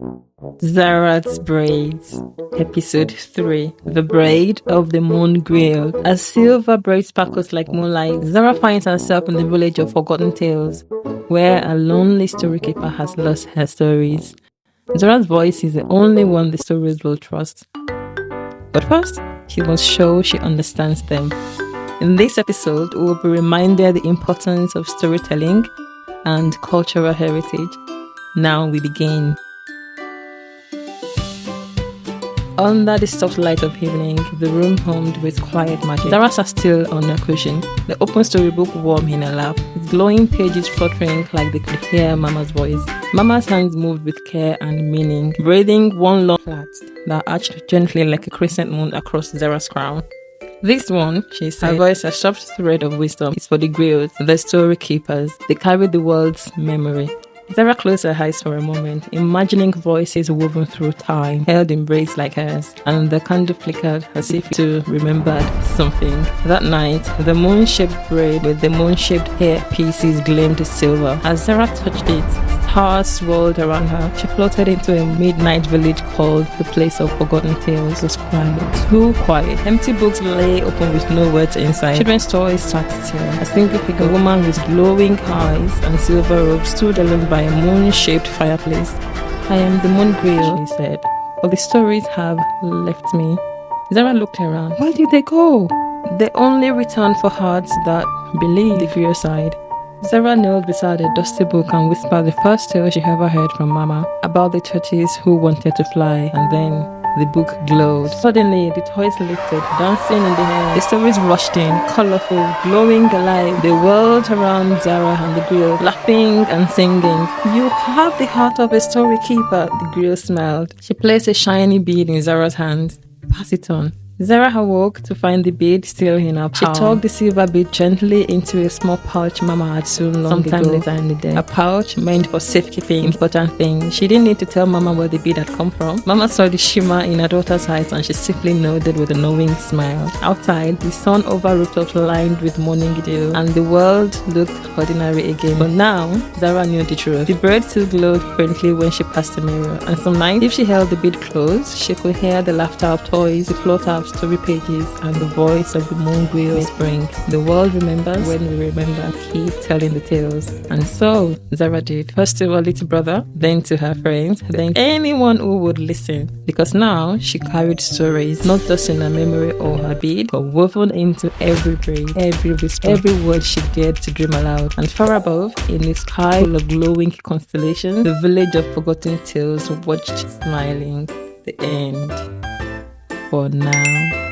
Zara'sbraids, Braids, Episode 3, The Braid of the Moon Griot. As silver braid sparkles like moonlight, Zara finds herself in the village of Forgotten Tales, where a lonely storykeeper has lost her stories. Zara's voice is the only one the stories will trust. But first, she must show she understands them. In this episode, we will be reminded the importance of storytelling and cultural heritage. Now we begin. Under the soft light of evening, the room hummed with quiet magic. Zara sat still on her cushion, the open storybook warm in her lap, its glowing pages fluttering like they could hear Mama's voice. Mama's hands moved with care and meaning, braiding one long plait that arched gently like a crescent moon across Zara's crown. This one, she said, her voice a soft thread of wisdom, is for the griots, the story keepers. They carry the world's memory. Zara closed her eyes for a moment, imagining voices woven through time, held in braids like hers, and the candle flickered as if to remembered something. That night, the moon-shaped braid with the moon-shaped hair pieces gleamed silver. As Zara touched it, stars swirled around her. She floated into a midnight village called the Place of Forgotten Tales. It was quiet, too quiet. Empty books lay open with no words inside. Children's toys sat still. A single figure, woman with glowing eyes and silver robes, stood alone by a moon-shaped fireplace. I am the Moon Griot, she said, but the stories have left me. Zara looked around. Where did they go? They only returned for hearts that believe, the Griot sighed. Zara knelt beside a dusty book and whispered the first tale she ever heard from Mama, about the tortoise who wanted to fly, and then the book glowed. Suddenly, the toys lifted, dancing in the air. The stories rushed in, colorful, glowing alive. The world around Zara and the griot, laughing and singing. You have the heart of a story keeper, the griot smiled. She placed a shiny bead in Zara's hands. Pass it on. Zara awoke to find the bead still in her palm. She tucked the silver bead gently into a small pouch Mama had sewn long ago. Sometime later in the day. A pouch meant for safekeeping important things. She didn't need to tell Mama where the bead had come from. Mama saw the shimmer in her daughter's eyes and she simply nodded with a knowing smile. Outside, the sun over rooftops lined with morning dew, and the world looked ordinary again. But now, Zara knew the truth. The braid still glowed faintly when she passed the mirror, and some nights, if she held the bead close, she could hear the laughter of toys, the flutter of story pages, and the voice of the Moon Griot whispering. The world remembers when we remember. Keep telling the tales. And so Zara did. First to her little brother, then to her friends, then anyone who would listen. Because now she carried stories, not just in her memory or her bead, but woven into every braid, every whisper, every word she dared to dream aloud. And far above, in the sky full of glowing constellations, the village of Forgotten Tales watched smiling. The end. For now.